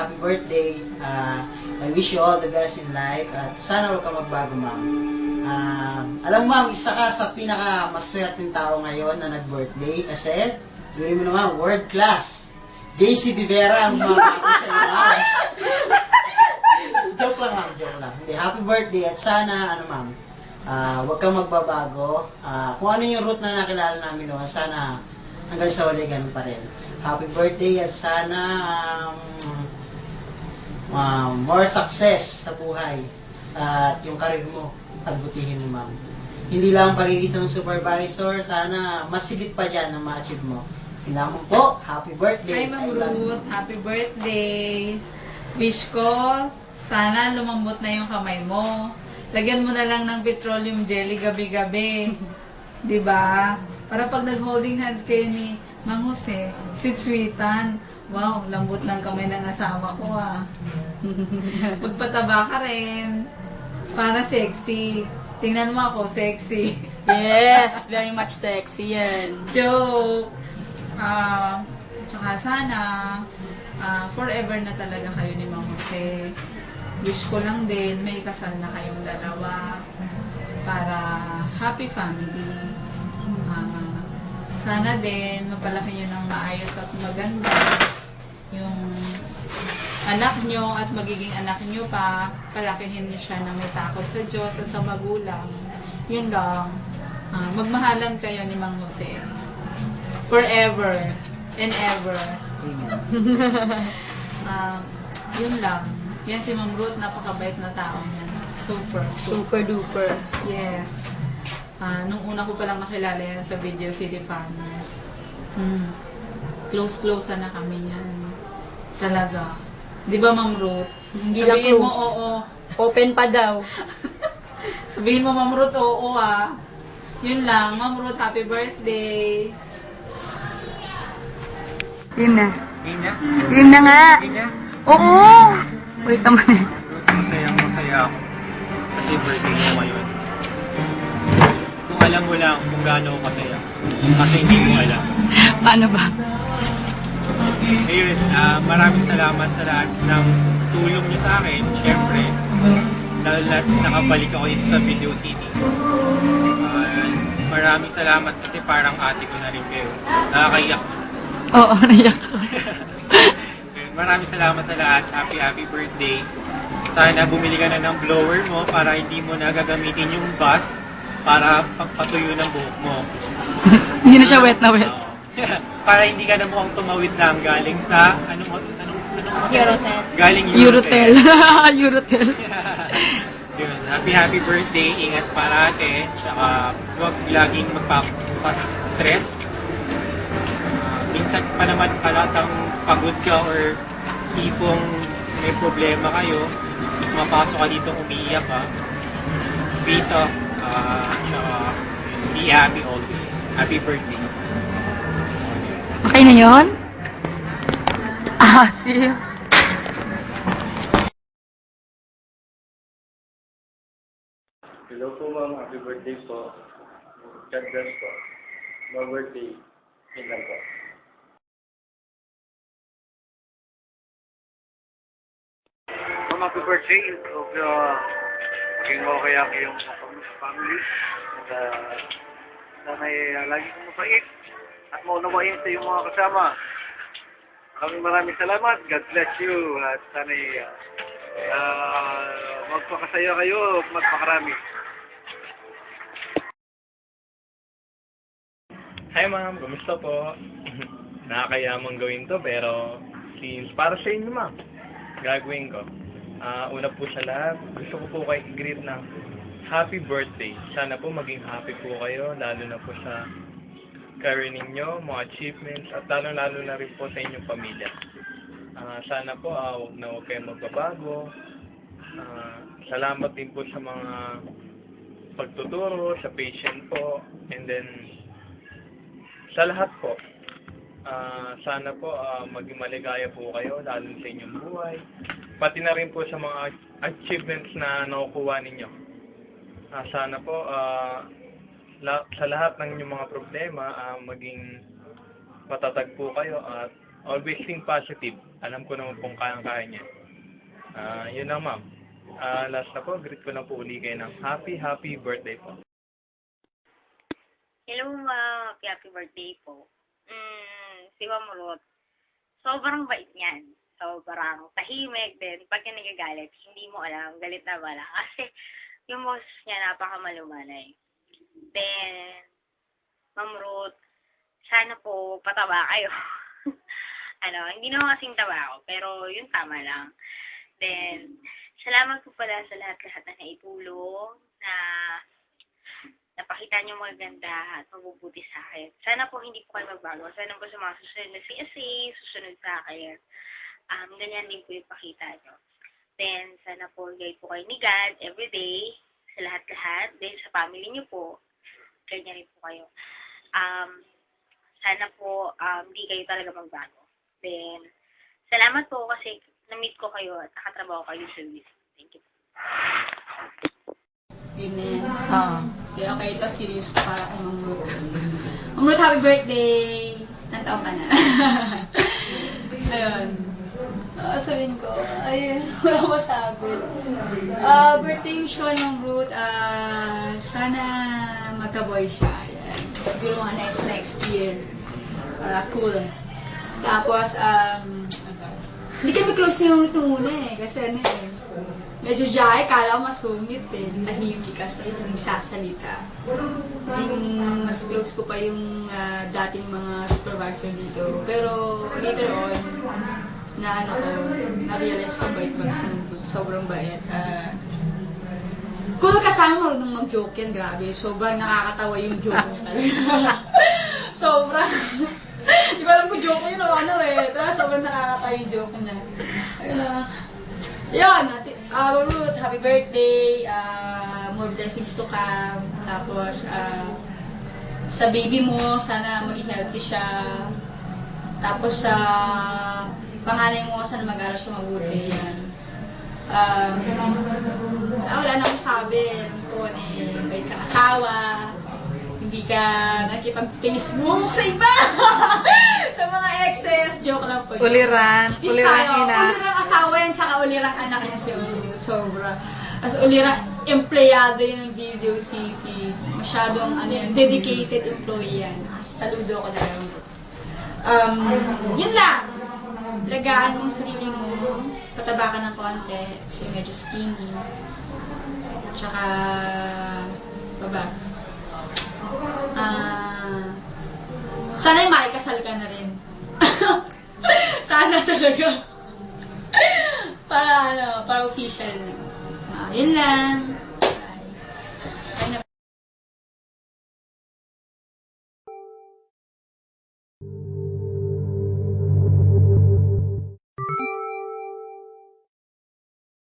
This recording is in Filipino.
happy birthday. I wish you all the best in life at sana huwag ka magbago, ma'am. Alam mo, ma'am, isa ka sa pinaka-maswerteng tao ngayon na nag-birthday kasi, yun mo naman, world class. JC De Vera ang mga sa iyo, ma'am. Joke lang, ma'am, joke lang. Hindi, happy birthday at sana, ma'am, huwag kang magbabago. Kung ano yung route na nakilala namin noon, sana hanggang sa huli ganun pa rin. Happy birthday at sana more success sa buhay at yung career mo, pagbutihin mo, ma'am. Hindi lang pag-iisang supervisor, sana mas sigit pa dyan na ma-achieve mo. Yun lamang po, happy birthday. Hi, Ma'am Ruth. Happy birthday. Wish ko, sana lumambot na yung kamay mo. Lagyan mo na lang ng petroleum jelly gabi-gabi. Diba? Para pag nag-holding hands kayo ni Mang Jose, sweet-sweetan. Wow, lambot ng kamay ng asawa ko Pagpataba ka rin. Para sexy. Tingnan mo ako, sexy. Yes, very much sexy yan. Joke! Tsaka sana, forever na talaga kayo ni Mang Jose. Wish ko lang din, may kasal na kayong dalawa para happy family. Sana din, mapalaki nyo ng maayos at maganda yung anak nyo at magiging anak nyo pa, palakihin nyo siya na may takot sa Diyos at sa magulang. Yun lang. Magmahalan kayo ni Mang Jose. Forever and ever. Yun lang. Yan si Ma'am Ruth, napakabait na tao niya. Super, super. Super duper. Yes. Nung una ko palang nakilala yan sa Video City Farmers. Close na kami yan. Talaga. Di ba, Ma'am Ruth? Hindi lang Sabihin mo, close. oo. Open pa daw. Sabihin mo, Ma'am Ruth, oo Yun lang. Ma'am Ruth, happy birthday. Game na. Game na? Game na nga. Game na? Oo! Ulit naman ito. Masaya ako. Kasi birthday mo ngayon. Kung alam mo lang kung gaano ako kasaya. Kasi hindi mo alam. Paano ba? Ayun, maraming salamat sa lahat ng tulong niyo sa akin. Siyempre, dahil nakabalik ako dito sa Video City. Maraming salamat kasi parang ate ko na rin kayo. Nakakaiyak. Oo, naiyak ko. Maraming salamat sa lahat. Happy birthday. Sana bumili ka na ng blower mo para hindi mo na gagamitin yung bus para pagpatuyo ng buhok mo. Hindi na siya wet na wet. Para hindi ka na mukhang tumawid lang galing sa anong Eurotel. galing Eurotel. Eurotel. Yun. Happy birthday. Ingat parate. Tsaka huwag laging magpapas-stress. Minsan pa naman kalatang pagod ka or tipong may problema kayo, mapasok ka dito umiiyak ka. Be tough. Tsaka be happy always. Happy birthday. Okay na yun? See? Hello po, ma'am. Happy birthday po. God bless po. More birthday. Yun lang po. Ma'am, happy birthday. Hope maging okay ang iyong family. At sana lagi kong mapait at maunawain sa iyong mga kasama. Maraming salamat. God bless you. At sana magpakasaya kayo, magpakarami. Hi ma'am, kumusta po? Nakakayamang gawin to pero since para sa inyo ma'am, gagawin ko. Una po sa lahat, gusto ko po kayo i-greet ng happy birthday. Sana po maging happy po kayo, lalo na po sa career ninyo, mga achievements, at lalo na rin po sa inyong pamilya. Sana po huwag kayong magbabago. Salamat din po sa mga pagtuturo, sa patient po, and then sa lahat po. Sana po maging maligaya po kayo, lalo sa inyong buhay. Pati na rin po sa mga achievements na nakukuha ninyo. Sana po sa lahat ng inyong mga problema, maging matatag po kayo at always think positive. Alam ko naman pong kayang-kaya niya. Yun lang, ma'am. Last na po, greet ko na po uli kayo ng happy birthday po. Hello, ma. Happy birthday po. Si Ma'am Ruth, sobrang bait niyan. Sobrang tahimik din. Pag nagagalit, hindi mo alam, galit na bala. Kasi yung boses niya napakamalumanay. Then, Ma'am Ruth, sana po pataba kayo. Hindi naman kasing taba ako, pero yun tama lang. Then, salamat po pala sa lahat-lahat na naitulong, na napakita niyo maganda at mabubuti sa akin. Sana po hindi po kayo magbago. Sana po sa mga susunod na CSA, susunod sa akin. Ganyan din po yung pakita niyo. Then, sana po guide po kayo ni God everyday, sa lahat-lahat. Then, sa family niyo po, ganyan rin po kayo. Sana po hindi kayo talaga magbago. Then, salamat po kasi na-meet ko kayo at nakatrabaho kayo sa service. Thank you. Amen. Okay, ito serious to para kay Ma'am Ruth. Ma'am Ruth, happy birthday! Ilang taon ka na? Ayun. Sabihin ko, wala ko masabi. Birthday wish ko kay Ma'am Ruth, sana magka-boy siya. Ayan. Siguro mga next year. Para cool. Tapos, hindi kami close ni Ma'am Ruth muna kasi medyo jahe, kala ko masungit tahimik kasi yung sasalita. Yung mas close ko pa yung dating mga supervisor dito. Pero later on, na-realize ko bait mag-sumbot. Sobrang bait. Kung kasama marunong mag-joke yan, grabe. Sobrang nakakatawa yung joke niya talaga. Sobrang. Di ba alam ko joke yun o Pero sobrang nakakatawa yung joke niya. Ayun Yun, Ruth, happy birthday, more blessings to come, tapos sa baby mo, sana maging healthy siya, tapos sa panganay mo, sana mag-aral siya mabuti, yan. Wala na akong sabi, bait kang asawa, hindi ka nakipag-Facebook sa iba, sa mga exes, joke lang po. Ulirang ina. Ulirang asawa yan, tsaka ulirang anak yan si Ruth. Sobra. As ulirang empleyado yan ng Video City. Masyadong dedicated employee yan. Saludo ko na lang. Yun lang. Lagaan mong sarili mo. Pataba ka ng konti. Kasi medyo skinny. Tsaka, baba. Sana yung makikasal ka na rin. Sana talaga. Para official na. Yun lang.